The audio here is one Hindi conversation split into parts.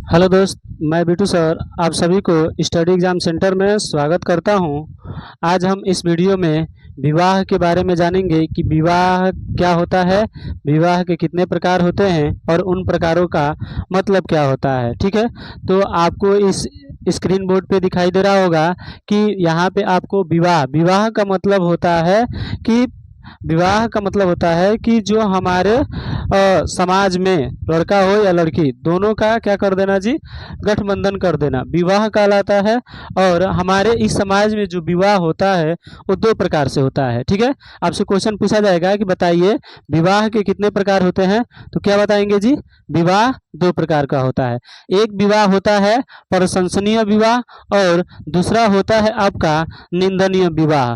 हेलो दोस्त, मैं बिटू सर आप सभी को स्टडी एग्जाम सेंटर में स्वागत करता हूं। आज हम इस वीडियो में विवाह के बारे में जानेंगे कि विवाह क्या होता है, विवाह के कितने प्रकार होते हैं और उन प्रकारों का मतलब क्या होता है। ठीक है, तो आपको इस स्क्रीन बोर्ड पे दिखाई दे रहा होगा कि यहाँ पे आपको विवाह विवाह का मतलब होता है कि विवाह का मतलब होता है कि जो हमारे समाज में लड़का हो या लड़की दोनों का क्या कर देना जी, गठबंधन कर देना विवाह कहलाता है। और हमारे इस समाज में जो विवाह होता है वो दो प्रकार से होता है। ठीक है, आपसे क्वेश्चन पूछा जाएगा कि बताइए विवाह के कितने प्रकार होते हैं, तो क्या बताएंगे जी, विवाह दो प्रकार का होता है। एक विवाह होता है प्रशंसनीय विवाह और दूसरा होता है आपका निंदनीय विवाह।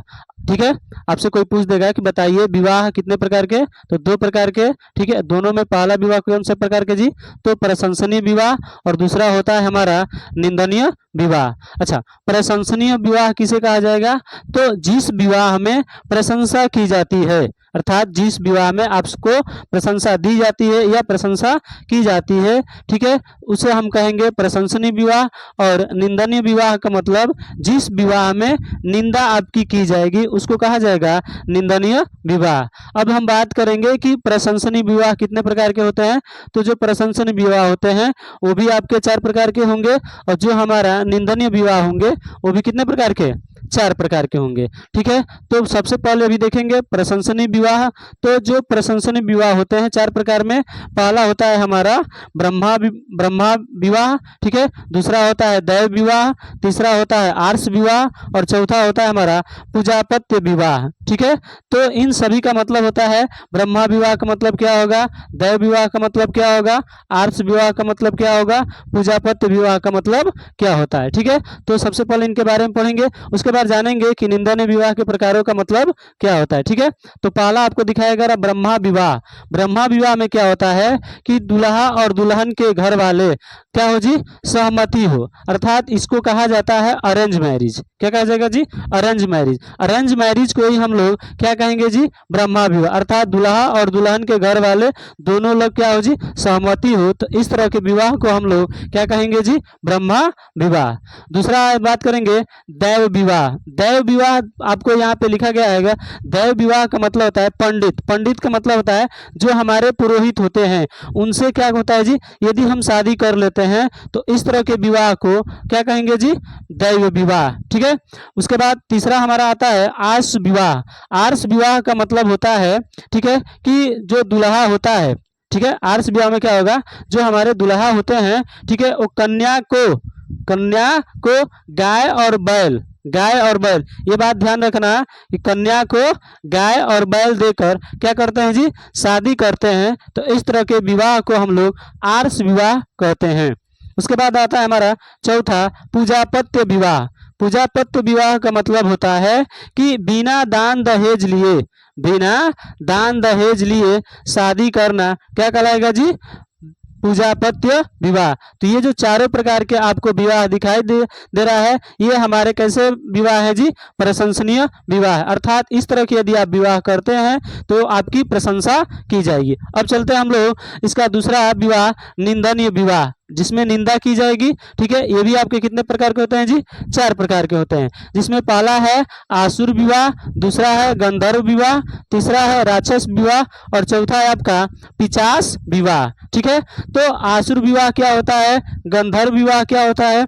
ठीक है, आपसे कोई पूछ देगा कि बताइए विवाह कितने प्रकार के, तो दो प्रकार के। ठीक है, दोनों में पहला विवाह कौन से प्रकार के जी, तो प्रशंसनीय विवाह और दूसरा होता है हमारा निंदनीय विवाह। अच्छा, प्रशंसनीय विवाह किसे कहा जाएगा, तो जिस विवाह में प्रशंसा की जाती है, अर्थात जिस विवाह में आपको प्रशंसा दी जाती है या प्रशंसा की जाती है, ठीक है, उसे हम कहेंगे प्रशंसनीय विवाह। और निंदनीय विवाह का मतलब जिस विवाह में निंदा आपकी की जाएगी उसको कहा जाएगा निंदनीय विवाह। अब हम बात करेंगे कि प्रशंसनीय विवाह कितने प्रकार के होते हैं। तो जो प्रशंसनीय विवाह होते हैं वो भी आपके चार प्रकार के होंगे और जो हमारा निंदनीय विवाह होंगे वो भी कितने प्रकार के, चार प्रकार के होंगे। ठीक है, तो सबसे पहले अभी देखेंगे प्रशंसनीय विवाह। तो जो प्रशंसनीय विवाह होते हैं चार प्रकार में, पहला होता है हमारा ब्रह्मा विवाह। ठीक है, दूसरा होता है दैव विवाह, तीसरा होता है आर्ष विवाह और चौथा होता है हमारा पूजापत्य विवाह। ठीक है, तो इन सभी का मतलब होता है ब्रह्मा विवाह का मतलब क्या होगा, दैव विवाह का मतलब क्या होगा, आर्ष विवाह का मतलब क्या होगा, पूजापत्य विवाह का मतलब क्या होता है। ठीक है, तो सबसे पहले इनके बारे में पढ़ेंगे, उसके बाद जानेंगे कि निंदनीय विवाह के प्रकारों का मतलब क्या होता है। ठीक है, तो पहला आपको दिखाया गया ब्रह्मा विवाह। ब्रह्मा विवाह में क्या होता है कि दूल्हा और दुल्हन के घर वाले क्या हो जी, सहमति हो, अर्थात इसको कहा जाता है अरेंज मैरिज। क्या कहा जाएगा जी, अरेंज मैरिज। अरेंज मैरिज को ही हम लोग क्या कहेंगे जी, ब्रह्मा विवाह, अर्थात दूल्हा और दुल्हन के घर वाले दोनों लोग क्या हो जी, सहमति हो, तो इस तरह के विवाह को हम लोग क्या कहेंगे जी, ब्रह्मा विवाह। दूसरा बात करेंगे दैव विवाह। दैव विवाह आपको यहाँ पे लिखा गया है, दैव विवाह का मतलब होता है पंडित। पंडित का मतलब होता है जो हमारे पुरोहित होते हैं उनसे क्या होता है जी, यदि हम शादी कर लेते हैं तो इस तरह के विवाह को क्या कहेंगे जी, दैव विवाह। ठीक है, उसके बाद तीसरा हमारा आता है आर्ष विवाह। आर्ष विवाह का मतलब होता है, ठीक है, कि जो दुल्हा होता है, ठीक है, आर्ष विवाह में क्या होगा, जो हमारे दुल्हा होते हैं, ठीक है, वो कन्या को गाय और बैल, ये बात ध्यान रखना कि कन्या को गाय और बैल देकर क्या करते हैं जी, शादी करते हैं, तो इस तरह के विवाह को हम लोग आर्ष विवाह कहते हैं। उसके बाद आता है हमारा चौथा पूजापत्य विवाह। पूजापत्य विवाह का मतलब होता है कि बिना दान दहेज लिए शादी करना क्या कहलाएगा जी, पूजापत्य विवाह। तो ये जो चारों प्रकार के आपको विवाह दिखाई दे रहा है, ये हमारे कैसे विवाह है जी, प्रशंसनीय विवाह। अर्थात इस तरह की यदि आप विवाह करते हैं तो आपकी प्रशंसा की जाएगी। अब चलते हैं हम लोग इसका दूसरा विवाह निंदनीय विवाह, जिसमें निंदा की जाएगी। ठीक है, ये भी आपके कितने प्रकार के होते हैं जी, चार प्रकार के होते हैं, जिसमें पहला है आसुर विवाह, दूसरा है गंधर्व विवाह, तीसरा है राक्षस विवाह और चौथा है आपका पिशाच विवाह। ठीक है, तो आसुर विवाह क्या होता है, गंधर्व विवाह क्या होता है,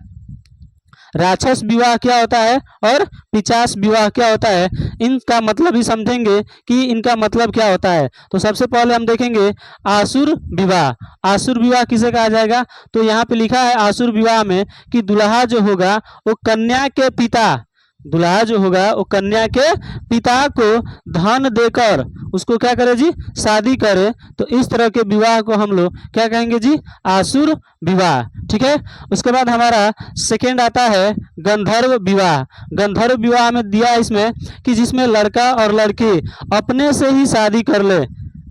राक्षस विवाह क्या होता है और पिशाच विवाह क्या होता है, इनका मतलब भी समझेंगे कि इनका मतलब क्या होता है। तो सबसे पहले हम देखेंगे आसुर विवाह। आसुर विवाह किसे कहा जाएगा, तो यहाँ पे लिखा है आसुर विवाह में कि दुल्हा जो होगा वो कन्या के पिता, दुल्हा जो होगा वो कन्या के पिता को धन देकर उसको क्या करे जी, शादी करे, तो इस तरह के विवाह को हम लोग क्या कहेंगे जी, आसुर विवाह। ठीक है, उसके बाद हमारा सेकेंड आता है गंधर्व विवाह। गंधर्व विवाह में दिया इसमें कि जिसमें लड़का और लड़की अपने से ही शादी कर ले,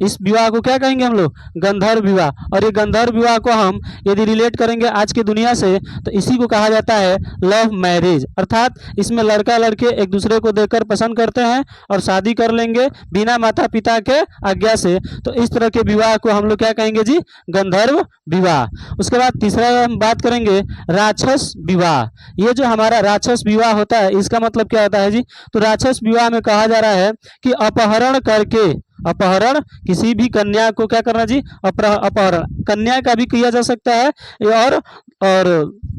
इस विवाह को क्या कहेंगे हम लोग? गंधर्व विवाह। और ये गंधर्व विवाह को हम यदि रिलेट करेंगे आज की दुनिया से तो इसी को कहा जाता है लव मैरिज। अर्थात इसमें लड़का लड़के एक दूसरे को देखकर पसंद करते हैं और शादी कर लेंगे बिना माता पिता के आज्ञा से। तो इस तरह के विवाह को हम लोग क्या कहेंगे जी? गंधर्व विवाह। उसके बाद तीसरा हम बात करेंगे राक्षस विवाह। ये जो हमारा राक्षस विवाह होता है इसका मतलब क्या होता है जी? तो राक्षस विवाह में कहा जा रहा है कि अपहरण करके, अपहरण किसी भी कन्या को क्या करना जी? अपहरण, कन्या का भी किया जा सकता है और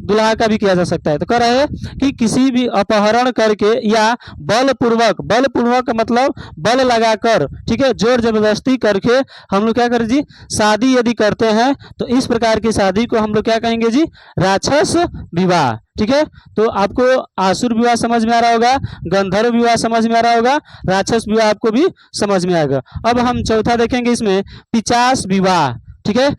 दुल्हा का भी किया जा सकता है। तो कह रहे हैं कि किसी भी अपहरण करके या बलपूर्वक, बलपूर्वक मतलब बल लगाकर, ठीक है, जोर जबरदस्ती करके हम लोग क्या करें जी? शादी यदि करते हैं तो इस प्रकार की शादी को हम लोग क्या कहेंगे जी? राक्षस विवाह। ठीक है, तो आपको आसुर विवाह समझ में आ रहा होगा, गंधर्व विवाह समझ में आ रहा होगा, राक्षस विवाह आपको भी समझ में आएगा। अब हम चौथा देखेंगे इसमें पिशाच विवाह। ठीक है,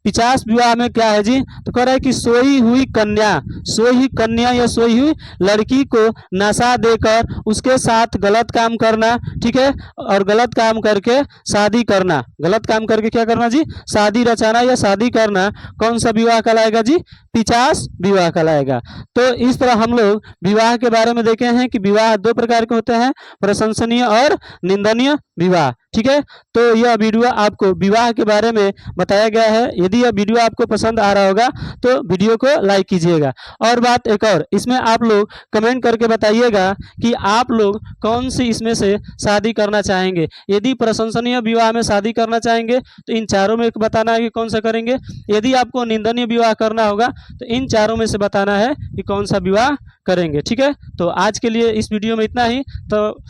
पिशाच विवाह में क्या है जी? तो कह रहा है कि सोई हुई कन्या या सोई हुई लड़की को नशा देकर उसके साथ गलत काम करना, ठीक है, और गलत काम करके शादी करना, गलत काम करके क्या करना जी? शादी रचाना या शादी करना, कौन सा विवाह कहलाएगा जी? पिशाच विवाह कहलाएगा। तो इस तरह हम लोग विवाह के बारे में देखे हैं कि विवाह दो प्रकार के होते हैं, प्रशंसनीय और निंदनीय विवाह। ठीक है, तो यह वीडियो आपको विवाह के बारे में बताया गया है। यदि यह वीडियो आपको पसंद आ रहा होगा तो वीडियो को लाइक कीजिएगा। और बात एक और, इसमें आप लोग कमेंट करके बताइएगा कि आप लोग कौन सी इसमें से शादी करना चाहेंगे। यदि प्रशंसनीय विवाह में शादी करना चाहेंगे तो इन चारों में बताना है कि कौन सा करेंगे। यदि आपको निंदनीय विवाह करना होगा तो इन चारों में से बताना है कि कौन सा विवाह करेंगे। ठीक है, तो आज के लिए इस वीडियो में इतना ही। तो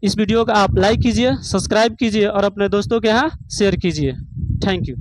इस वीडियो को आप लाइक कीजिए, सब्सक्राइब कीजिए और अपने दोस्तों के यहाँ शेयर कीजिए। Thank you.